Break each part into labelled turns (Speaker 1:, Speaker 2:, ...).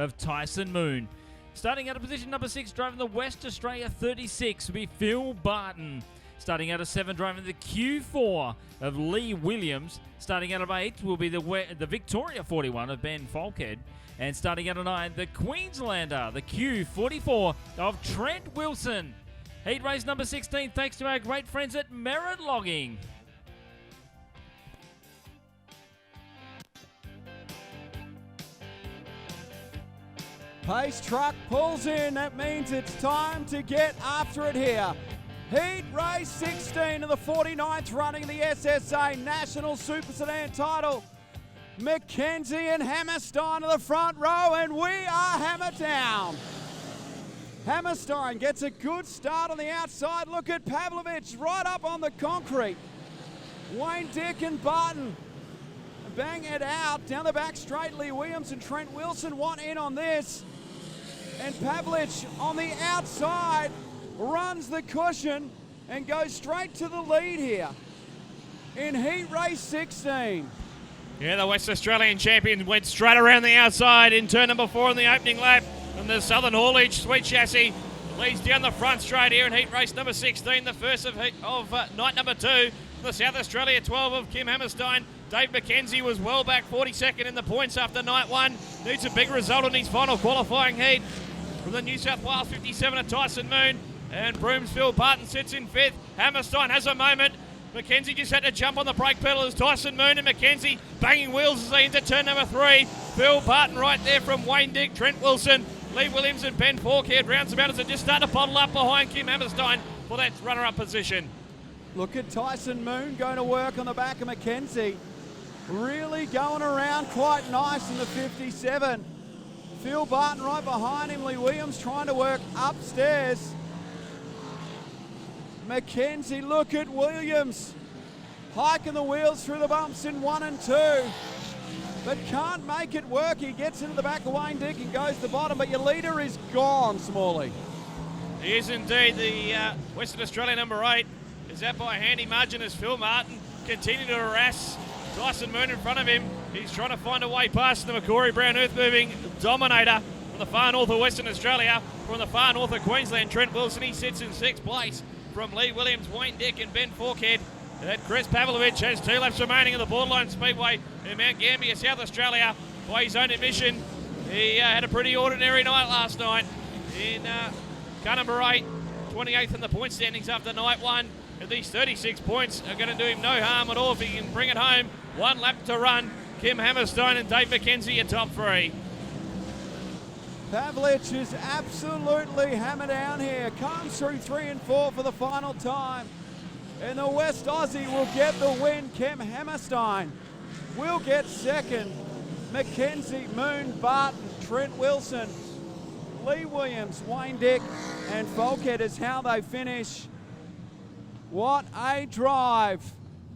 Speaker 1: of Tyson Moon. Starting out of position number 6, driving the West Australia 36 will be Phil Barton. Starting out of 7, driving the Q4 of Lee Williams. Starting out of 8 will be the Victoria 41 of Ben Falkhead. And starting out of 9, the Queenslander, the Q44 of Trent Wilson. Heat race number 16, thanks to our great friends at Merit Logging.
Speaker 2: Pace truck pulls in. That means it's time to get after it here. Heat race 16 of the 49th running of the SSA National Super Sedan title. Mackenzie and Hammerstein to the front row, and we are hammered down. Hammerstein gets a good start on the outside. Look at Pavlovich right up on the concrete. Wayne Dick and Barton bang it out down the back straight. Lee Williams and Trent Wilson want in on this. And Pavlovich on the outside runs the cushion and goes straight to the lead here in heat race 16.
Speaker 3: Yeah, the West Australian champion went straight around the outside in turn number 4 in the opening lap. And the Southern Haulage Sweet Chassis leads down the front straight here in heat race number 16, the first of night number 2. The South Australia 12 of Kim Hammerstein. Dave McKenzie was well back 42nd in the points after night 1. Needs a big result in his final qualifying heat. From the New South Wales 57 of Tyson Moon. And Broomsville Barton sits in 5th. Hammerstein has a moment. McKenzie just had to jump on the brake pedal as Tyson Moon and McKenzie banging wheels as they enter turn number 3. Phil Barton right there from Wayne Dick, Trent Wilson, Lee Williams and Ben Falkhead rounds about as they just start to bottle up behind Kim Hammerstein for that runner-up position.
Speaker 2: Look at Tyson Moon going to work on the back of McKenzie. Really going around quite nice in the 57. Phil Barton right behind him. Lee Williams trying to work upstairs. McKenzie, look at Williams. Hiking the wheels through the bumps in 1 and 2. But can't make it work. He gets into the back of Wayne Dick and goes to the bottom. But your leader is gone, Smalley.
Speaker 3: He is indeed. The Western Australia number 8 is out by a handy margin as Phil Martin continuing to harass Tyson Moon in front of him. He's trying to find a way past the Macquarie Brown earth-moving dominator from the far north of Western Australia. From the far north of Queensland, Trent Wilson, he sits in 6th place. From Lee Williams, Wayne Dick and Ben Falkhead. Chris Pavlovich has 2 laps remaining of the Borderline Speedway in Mount Gambier, South Australia. By his own admission, he had a pretty ordinary night last night in car number 8, 28th in the point standings after night 1. And these 36 points are going to do him no harm at all if he can bring it home. 1 lap to run. Kim Hammerstein and Dave McKenzie are top 3.
Speaker 2: Pavlich is absolutely hammered down here. Comes through 3 and 4 for the final time. And the West Aussie will get the win. Kim Hammerstein will get 2nd. McKenzie, Moon, Barton, Trent Wilson, Lee Williams, Wayne Dick and Falkhead is how they finish. What a drive.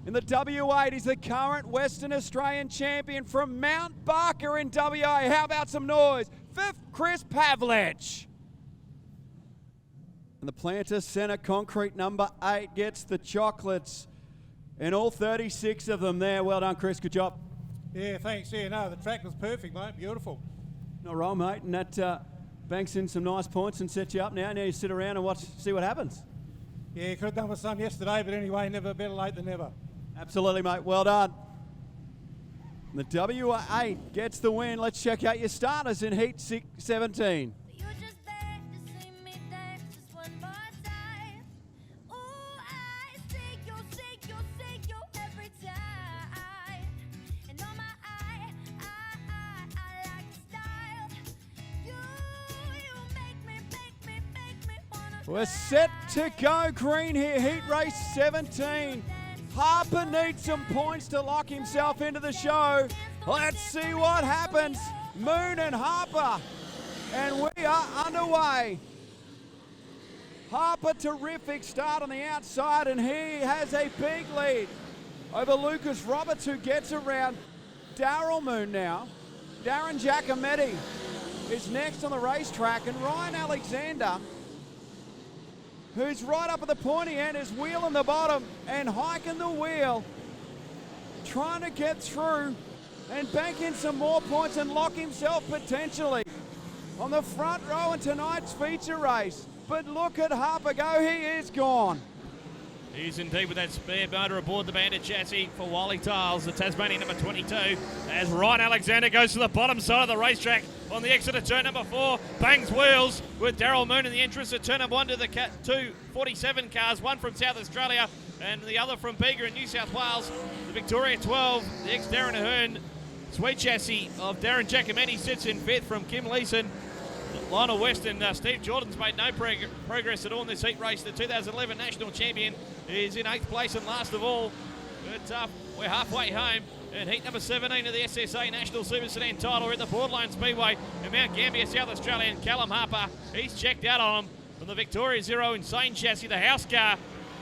Speaker 2: In the W8, he's the current Western Australian champion from Mount Barker in WA. How about some noise? 5th, Chris Pavlich. And the Planter Centre Concrete number 8 gets the chocolates. And all 36 of them there. Well done, Chris. Good job.
Speaker 4: Yeah, thanks. Yeah, no, the track was perfect, mate. Beautiful.
Speaker 2: Not wrong, mate. And that banks in some nice points and sets you up now. Now you sit around and see what happens.
Speaker 4: Yeah, could have done with some yesterday, but anyway, never better late than never.
Speaker 2: Absolutely, mate. Well done. The WA8 gets the win. Let's check out your starters in Heat 17. We're set to go green here, heat race 17. Harper needs some points to lock himself into the show. Let's see what happens. Moon and Harper, and we are underway. Harper, terrific start on the outside, and he has a big lead over Lucas Roberts, who gets around Daryl Moon now. Darren Giacometti is next on the racetrack, and Ryan Alexander, who's right up at the pointy end, is wheeling the bottom and hiking the wheel, trying to get through and bank in some more points and lock himself potentially on the front row in tonight's feature race. But look at Harper go, he is gone.
Speaker 3: He's indeed with that spare motor aboard the Bandit chassis for Wally Tiles, the Tasmanian number 22, as Ryan Alexander goes to the bottom side of the racetrack on the exit of turn number 4, bangs wheels with Daryl Moon in the entrance at turn number 1 to the two 47 cars, one from South Australia and the other from Bega in New South Wales. The Victoria 12, the ex-Darren Ahern sweet chassis of Darren Giacometti sits in 5th from Kim Leeson. Lionel West and Steve Jordan's made no progress at all in this heat race. The 2011 national champion is in 8th place and last of all. But we're halfway home. And heat number 17 of the SSA National Super Sedan title. We're at the Borderline Speedway in Mount Gambier, South Australia. And Callum Harper, he's checked out on him from the Victoria Zero Insane chassis, the house car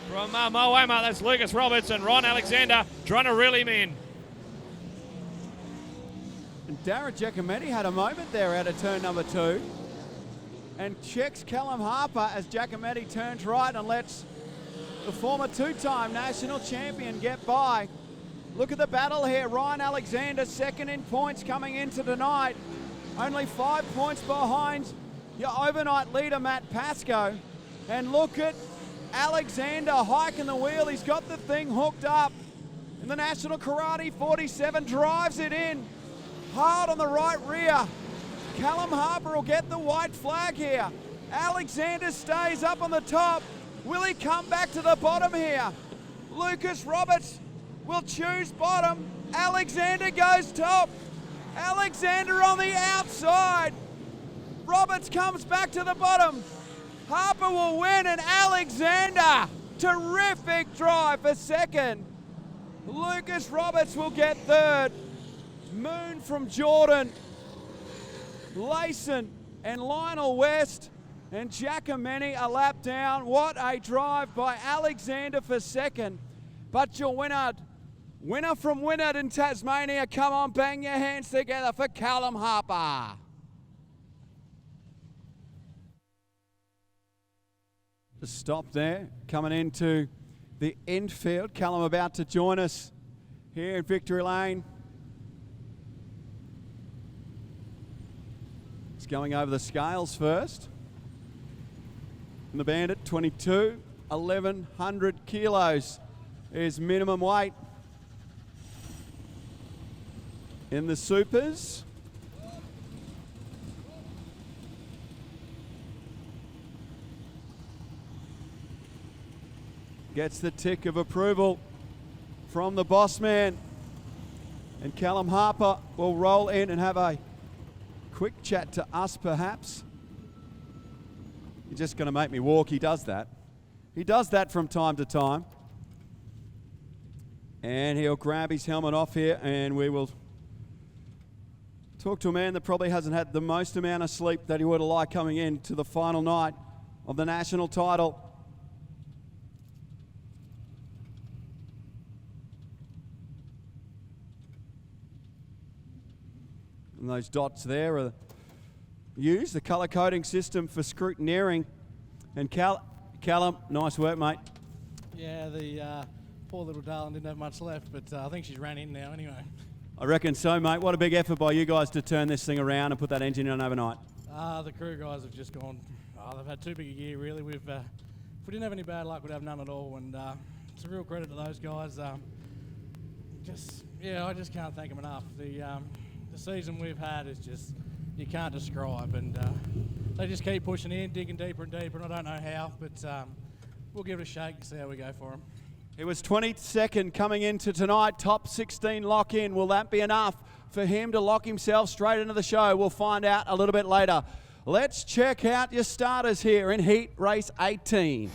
Speaker 3: from Moama. That's Lucas Roberts and Ron Alexander trying to reel him in.
Speaker 2: And Darren Giacometti had a moment there out of turn number 2 and checks Callum Harper as Giacometti turns right and lets the former 2-time national champion get by. Look at the battle here. Ryan Alexander second in points coming into tonight. Only 5 points behind your overnight leader, Matt Pascoe. And look at Alexander hiking the wheel. He's got the thing hooked up. And the National Karate 47 drives it in. Hard on the right rear. Callum Harper will get the white flag here. Alexander stays up on the top. Will he come back to the bottom here? Lucas Roberts will choose bottom. Alexander goes top. Alexander on the outside. Roberts comes back to the bottom. Harper will win and Alexander, terrific drive for second. Lucas Roberts will get third. Moon from Jordan, Layson and Lionel West and Giacometti a lap down. What a drive by Alexander for second. But your winner from Wynnard in Tasmania, come on, bang your hands together for Callum Harper. Just stop there, coming into the infield. Callum about to join us here in Victory Lane. He's going over the scales first. And the Bandit, 22, 1,100 kilos is minimum weight. In the supers, gets the tick of approval from the boss man. And Callum Harper will roll in and have a quick chat to us, perhaps. You're just going to make me walk. He does that. He does that from time to time. And he'll grab his helmet off here and we will talk to a man that probably hasn't had the most amount of sleep that he would have liked coming in to the final night of the national title. And those dots there are used, the colour coding system for scrutineering. And Callum, nice work, mate.
Speaker 5: Yeah, the poor little darling didn't have much left, but I think she's ran in now anyway.
Speaker 2: I reckon so, mate. What a big effort by you guys to turn this thing around and put that engine in overnight.
Speaker 5: The crew guys have just gone, they've had too big a year, really. If we didn't have any bad luck, we'd have none at all, and it's a real credit to those guys. I just can't thank them enough. The season we've had is just, you can't describe, and they just keep pushing in, digging deeper and deeper, and I don't know how, but we'll give it a shake and see how we go for them.
Speaker 2: He was 22nd coming into tonight, top 16 lock-in. Will that be enough for him to lock himself straight into the show? We'll find out a little bit later. Let's check out your starters here in Heat Race 18.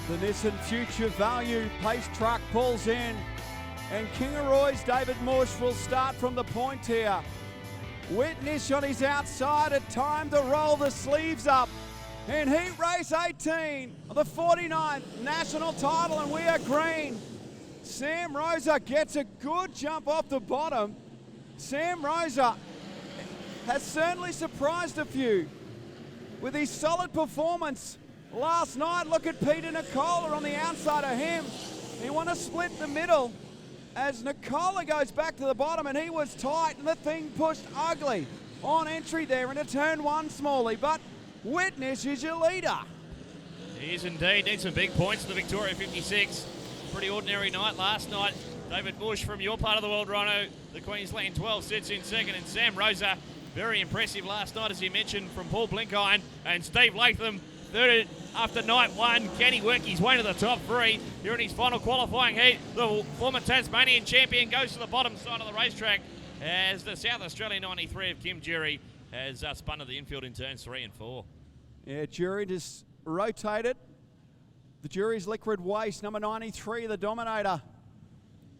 Speaker 2: The Nissan Future Value pace truck pulls in, and Kingaroy's David Mush will start from the point here. Whitnish on his outside, a time to roll the sleeves up. In Heat Race 18, the 49th national title, and we are green. Sam Rosa gets a good jump off the bottom. Sam Rosa has certainly surprised a few with his solid performance last night. Look at Peter Nicola on the outside of him. He won a split in the middle as Nicola goes back to the bottom, and he was tight, and the thing pushed ugly on entry there into turn one, Smalley. But Witness is your leader.
Speaker 3: He is indeed. Needs some big points to the Victoria 56. Pretty ordinary night last night. David Bush from your part of the world, Rhino, the Queensland 12, sits in second, and Sam Rosa, very impressive last night, as you mentioned, from Paul Blinkine, and Steve Latham, third after night one. Can he work his way to the top three here in his final qualifying heat? The former Tasmanian champion goes to the bottom side of the racetrack as the South Australian 93 of Kim Jury has spun to the infield in turns 3 and 4.
Speaker 2: Yeah, Jury just rotated. The Jury's Liquid Waste, number 93, the Dominator,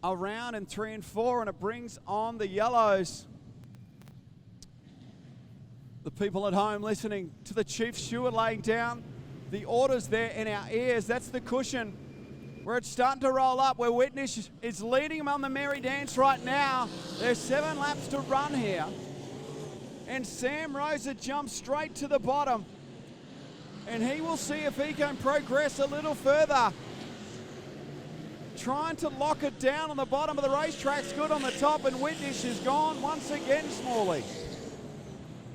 Speaker 2: around in 3 and 4, and it brings on the yellows. The people at home listening to the Chief Steward laying down the orders there in our ears. That's the cushion where it's starting to roll up, where Witness is leading him on the merry dance right now. There's 7 laps to run here. And Sam Rosa jumps straight to the bottom. And he will see if he can progress a little further. Trying to lock it down on the bottom of the racetrack's good on the top, and Witness is gone once again, Smalley.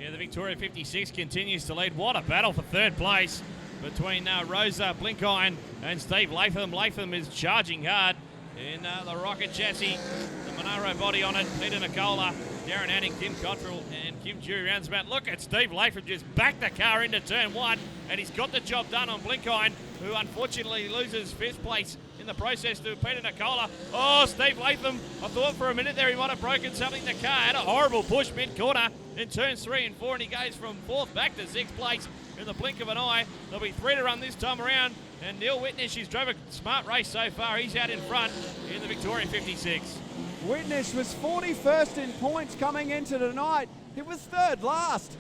Speaker 3: Yeah, the Victoria 56 continues to lead. What a battle for third place between Rosa, Blinkine, and Steve Latham. Latham is charging hard in the rocket chassis, the Monaro body on it. Peter Nicola, Darren Anning, Tim Cottrell, and Kim Jury rounds about. Look at Steve Latham just back the car into turn one, and he's got the job done on Blinkine, who unfortunately loses 5th place in the process to Peter Nicola. Oh, Steve Latham, I thought for a minute there he might have broken something. The car had a horrible push mid-corner in turns 3 and 4, and he goes from 4th back to 6th place in the blink of an eye. There'll be 3 to run this time around, and Neil Witness, he's drove a smart race so far. He's out in front in the Victoria 56.
Speaker 2: Witness was 41st in points coming into tonight. He was 3rd last.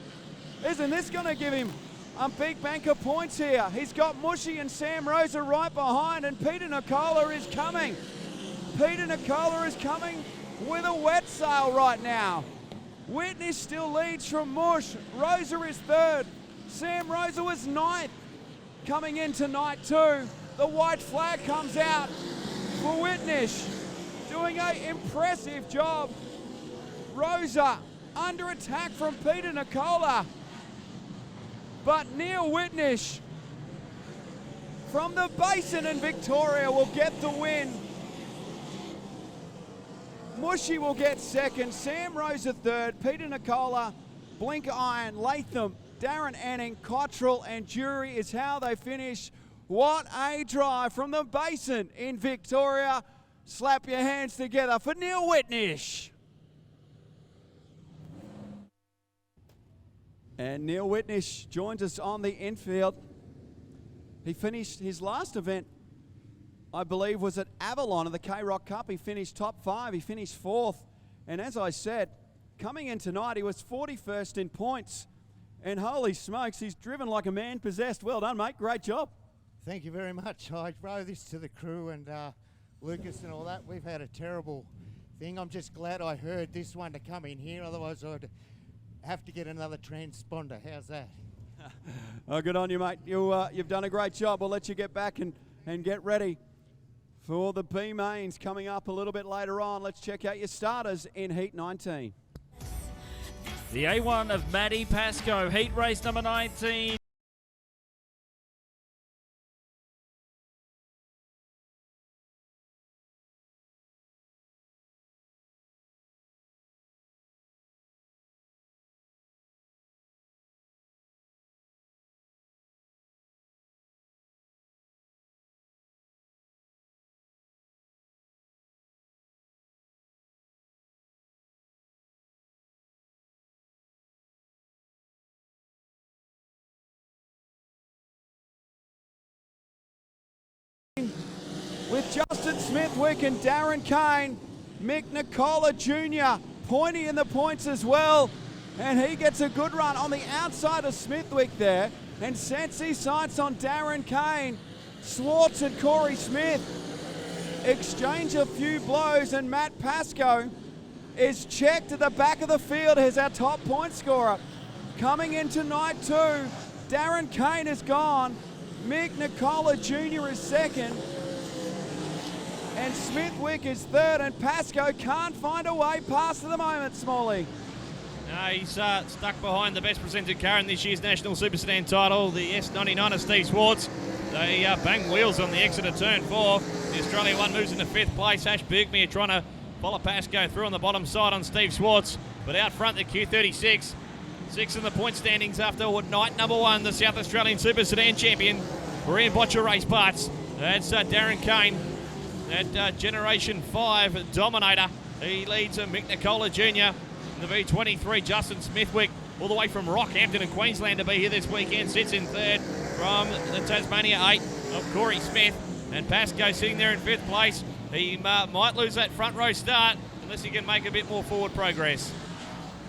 Speaker 2: Isn't this going to give him a big bank of points here? He's got Mushy and Sam Rosa right behind, and Peter Nicola is coming. Peter Nicola is coming with a wet sail right now. Witness still leads from Mush. Rosa is 3rd. Sam Rosa was 9th coming into night 2. The white flag comes out for Witness, doing an impressive job. Rosa under attack from Peter Nicola, but Neil Witness from the Basin in Victoria will get the win. Mushy will get 2nd, Sam Rosa 3rd, Peter Nicola, Blinkine, Latham, Darren Anning, Cottrell, and Jury is how they finish. What a drive from the Basin in Victoria. Slap your hands together for Neil Witness. And Neil Witness joins us on the infield. He finished his last event, I believe, was at Avalon of the K-Rock Cup. He finished top 5. He finished 4th. And as I said, coming in tonight, he was 41st in points. And holy smokes, he's driven like a man possessed. Well done, mate. Great job.
Speaker 6: Thank you very much. I owe this to the crew and Lucas and all that. We've had a terrible thing. I'm just glad I heard this one to come in here. Otherwise, I'd have to get another transponder. How's that?
Speaker 2: Oh, good on you, mate. You've done a great job. We'll let you get back and get ready for the B mains coming up a little bit later on. Let's check out your starters in Heat 19.
Speaker 1: The A1 of Matty Pascoe, heat race number 19.
Speaker 2: With Justin Smithwick and Darren Kane, Mick Nicola Jr. pointy in the points as well. And he gets a good run on the outside of Smithwick there. And sets his sights on Darren Kane. Swartz and Corey Smith exchange a few blows, and Matt Pascoe is checked at the back of the field as our top point scorer. Coming into night 2, Darren Kane is gone. Mick Nicola Jr. is second. And Smithwick is third, and Pascoe can't find a way past at the moment, Smalley.
Speaker 3: No, he's stuck behind the best presented car in this year's National Super Sedan title, the S99 of Steve Swartz. They bang wheels on the exit of turn 4. The Australia 1 moves into 5th place. Ash Bergmere trying to follow Pascoe through on the bottom side on Steve Swartz. But out front, the Q36. 6 in the point standings after night number 1, the South Australian Super Sedan champion, Korean Botcher race parts. That's Darren Kane, that Generation 5 dominator. He leads Mick Nicola Jr. in the V23. Justin Smithwick, all the way from Rockhampton in Queensland to be here this weekend, sits in third. From the Tasmania 8 of Corey Smith. And Pascoe sitting there in 5th place. He might lose that front row start unless he can make a bit more forward progress.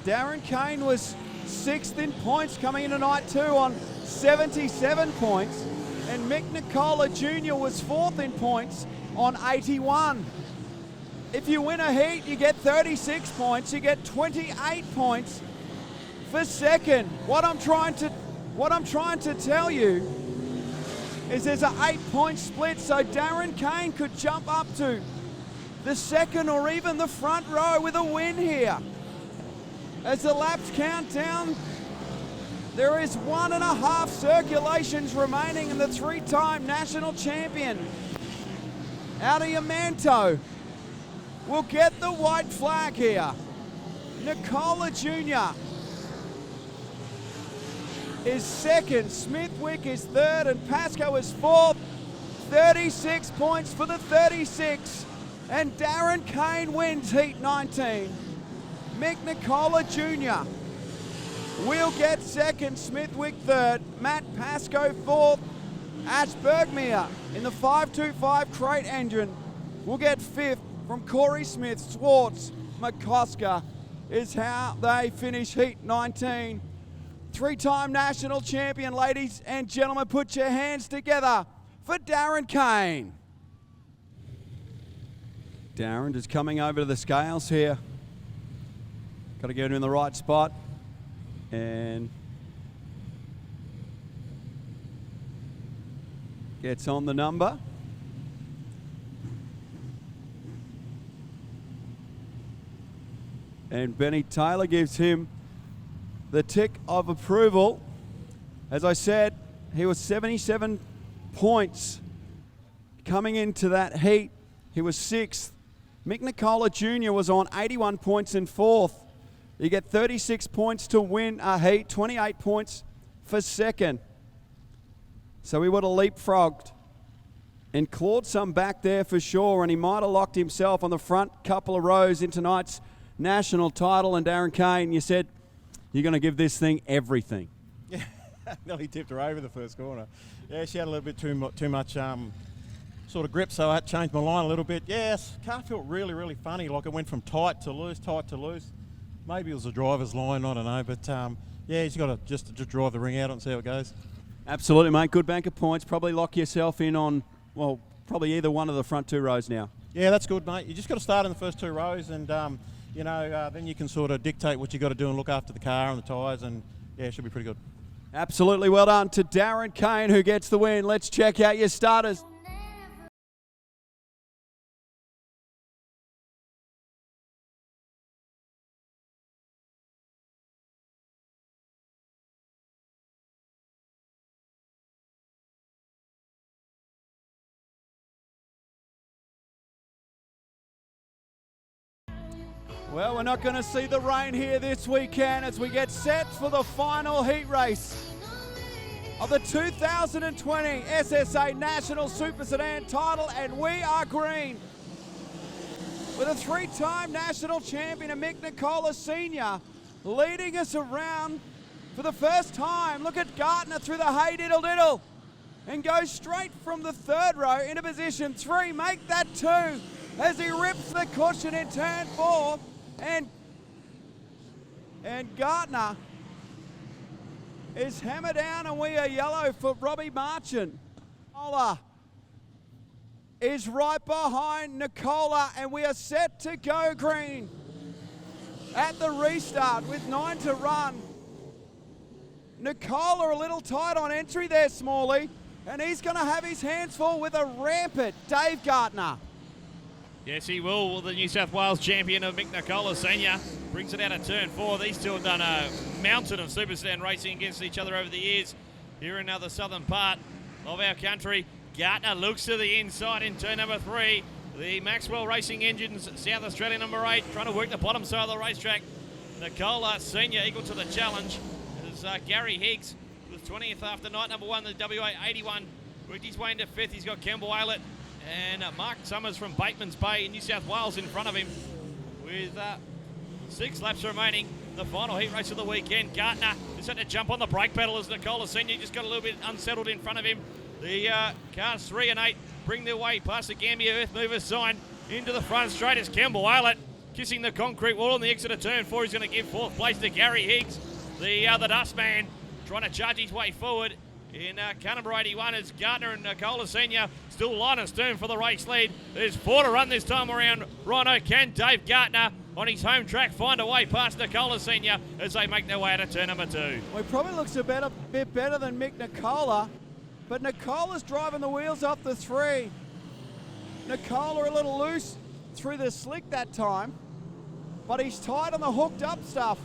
Speaker 2: Darren Kane was 6th in points coming into night 2 on 77 points. And Mick Nicola Jr. was 4th in points on 81. If you win a heat, you get 36 points. You get 28 points for second. What I'm trying to tell you is there's an 8-point split, so Darren Kane could jump up to the second or even the front row with a win here. As the laps count down, there is 1.5 circulations remaining, and the 3-time national champion out of Yamanto will get the white flag here. Nicola Jr. is second, Smithwick is third, and Pascoe is 4th. 36 points for the 36, and Darren Kane wins heat 19. Mick Nicola Jr. will get second, Smithwick third, Matt Pascoe 4th, Ash Bergmere in the 525 crate engine will get 5th from Corey Smith. Swartz, McCosker is how they finish heat 19. 3-time national champion, ladies and gentlemen, put your hands together for Darren Kane. Darren just coming over to the scales here. Got to get him in the right spot. And gets on the number. And Benny Taylor gives him the tick of approval. As I said, he was 77 points coming into that heat. He was 6th. Mick Nicola Jr. was on 81 points in 4th. You get 36 points to win a heat, 28 points for second. So he would have leapfrogged and clawed some back there for sure, and he might have locked himself on the front couple of rows in tonight's national title. And Darren Kane, you said you're going to give this thing everything.
Speaker 4: Yeah, nearly tipped her over the first corner. Yeah, she had a little bit too much sort of grip, so I had to change my line a little bit. Yes, car felt really, really funny, like it went from tight to loose, tight to loose. Maybe it was the driver's line, I don't know, but yeah, he's got to just drive the ring out and see how it goes.
Speaker 2: Absolutely, mate. Good bank of points. Probably lock yourself in on, well, probably either one of the front 2 rows now.
Speaker 4: Yeah, that's good, mate. You just got to start in the first 2 rows, and you know, then you can sort of dictate what you got to do and look after the car and the tyres, and yeah, it should be pretty good.
Speaker 2: Absolutely well done to Darren Kane, who gets the win. Let's check out your starters. Well, we're not going to see the rain here this weekend as we get set for the final heat race of the 2020 SSA National Super Sedan title, and we are green with a 3-time national champion, Mick Nicola Sr., leading us around for the first time. Look at Gartner through the hay diddle diddle and goes straight from the 3rd row into position 3. Make that 2 as he rips the cushion in turn 4. And Gartner is hammered down, and we are yellow for Robbie Marchant. Nicola is right behind Nicola, and we are set to go green at the restart with 9 to run. Nicola a little tight on entry there, Smalley, and he's going to have his hands full with a rampant Dave Gardner.
Speaker 3: Yes, he will. Well, the New South Wales champion of Mick Nicola Senior brings it out of turn 4. These two have done a mountain of super sedan racing against each other over the years here in the southern part of our country. Gardner looks to the inside in turn number 3. The Maxwell Racing Engines, South Australia number 8, trying to work the bottom side of the racetrack. Nicola Senior equal to the challenge. As Gary Higgs was 20th after night number 1, the WA 81. Worked his way into 5th. He's got Campbell Aylett and Mark Summers from Bateman's Bay in New South Wales in front of him with 6 laps remaining. The final heat race of the weekend. Gardner just had to jump on the brake pedal as Nicola Senior just got a little bit unsettled in front of him. The cars 3 and 8 bring their way past the Gambia Earth Movers sign into the front straight as Campbell Aylett kissing the concrete wall on the exit of turn 4. He's going to give 4th place to Gary Higgs. The Dustman trying to charge his way forward in car number 81 as Gardner and Nicola Senior still line and stern for the race lead. There's 4 to run this time around. Rhino, can Dave Gardner on his home track find a way past Nicola Senior as they make their way out of turn number 2?
Speaker 2: Well, he probably looks a bit better than Mick Nicola, but Nicola's driving the wheels off the 3. Nicola a little loose through the slick that time, but he's tight on the hooked up stuff.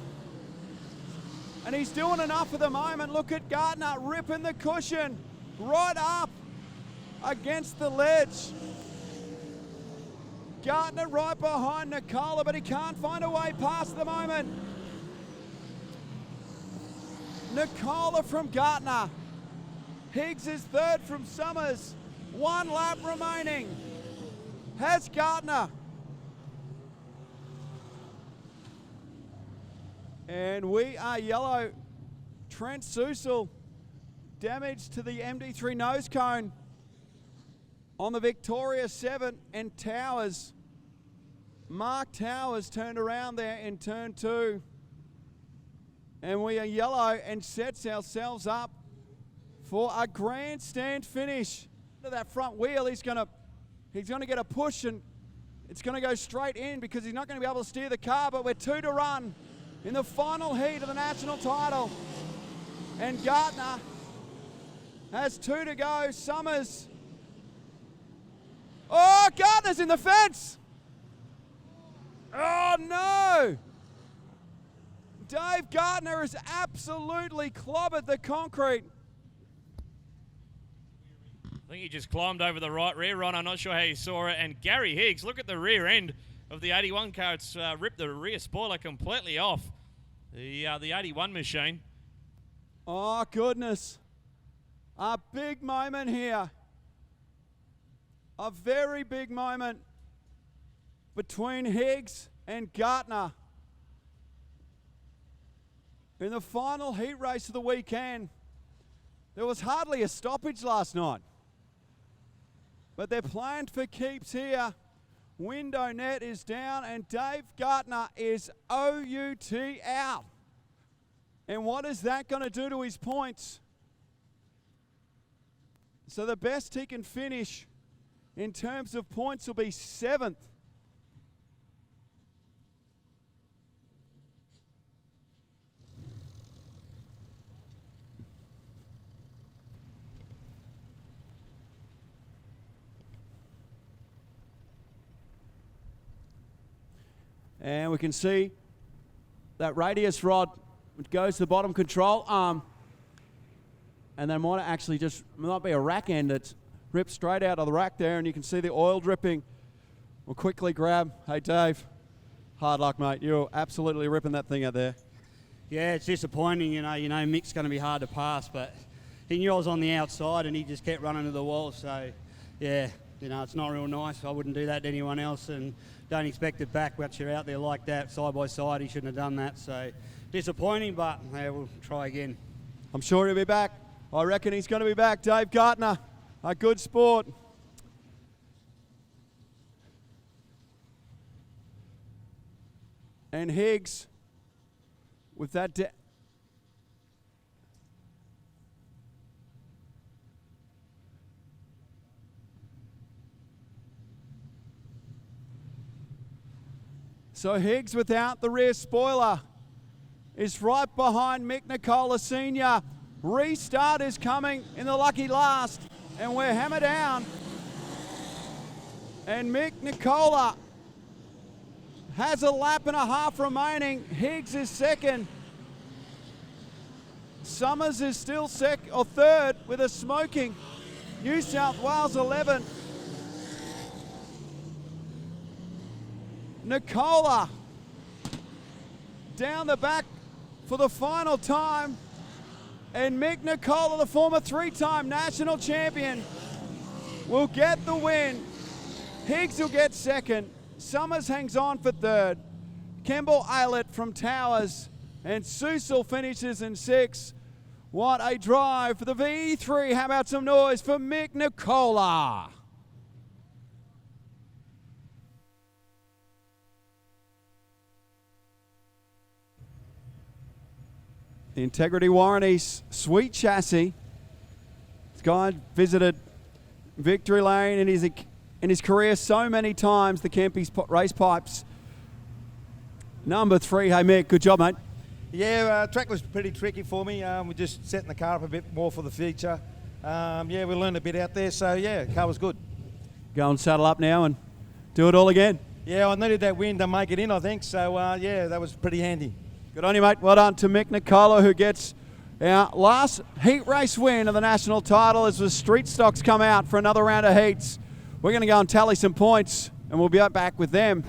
Speaker 2: And he's doing enough at the moment. Look at Gardner ripping the cushion right up against the ledge. Gardner right behind Nicola, but he can't find a way past at the moment. Nicola from Gardner. Higgs is 3rd from Summers. 1 lap remaining. Has Gardner. And we are yellow. Trent Susel, damage to the MD3 nose cone on the Victoria 7 and Towers. Mark Towers turned around there in turn 2. And we are yellow and sets ourselves up for a grandstand finish. To that front wheel, he's gonna get a push and it's gonna go straight in because he's not gonna be able to steer the car, but we're 2 to run in the final heat of the national title. And Gardner has 2 to go. Summers. Oh, Gardner's in the fence. Oh, no. Dave Gardner has absolutely clobbered the concrete.
Speaker 3: I think he just climbed over the right rear, Ron. I'm not sure how you saw it. And Gary Higgs, look at the rear end of the 81 car. It's ripped the rear spoiler completely off the 81 machine.
Speaker 2: Oh, goodness. A big moment here. A very big moment between Higgs and Gardner in the final heat race of the weekend. There was hardly a stoppage last night, but they're planned for keeps here. Window net is down and Dave Gardner is OUT out. And what is that going to do to his points? So the best he can finish in terms of points will be 7th. And we can see that radius rod, which goes to the bottom control arm. And there might actually might be a rack end that's ripped straight out of the rack there, and you can see the oil dripping. We'll quickly grab, hey Dave, hard luck mate, you're absolutely ripping that thing out there.
Speaker 7: Yeah, it's disappointing, you know Mick's going to be hard to pass, but he knew I was on the outside and he just kept running to the wall, so yeah, it's not real nice. I wouldn't do that to anyone else, and don't expect it back once you're out there like that, side by side. He shouldn't have done that, so disappointing, but yeah, we'll try again.
Speaker 2: I'm sure he'll be back. I reckon he's going to be back. Dave Gardner, a good sport. And Higgs, with that So Higgs, without the rear spoiler, is right behind Mick Nicola Sr. Restart is coming in the lucky last, and we're hammered down. And Mick Nicola has a lap and a half remaining. Higgs is second. Summers is still third with a smoking New South Wales 11. Nicola down the back for the final time. And Mick Nicola, the former three-time national champion, will get the win. Higgs will get second. Summers hangs on for third. Kemble Aylett from Towers and Susel finishes in sixth. What a drive for the V3. How about some noise for Mick Nicola? The Integrity Warranties sweet chassis. This guy visited Victory Lane in his career so many times, the Kempy's race pipes. Number 3, hey Mick, good job, mate.
Speaker 8: Yeah, track was pretty tricky for me. We're just setting the car up a bit more for the future. Yeah, we learned a bit out there, so yeah, car was good.
Speaker 2: Go and saddle up now and do it all again.
Speaker 8: Yeah, I needed that win to make it in, I think, so yeah, that was pretty handy.
Speaker 2: Good on you, mate. Well done to Mick Nicola, who gets our last heat race win of the national title as the street stocks come out for another round of heats. We're going to go and tally some points, and we'll be back with them.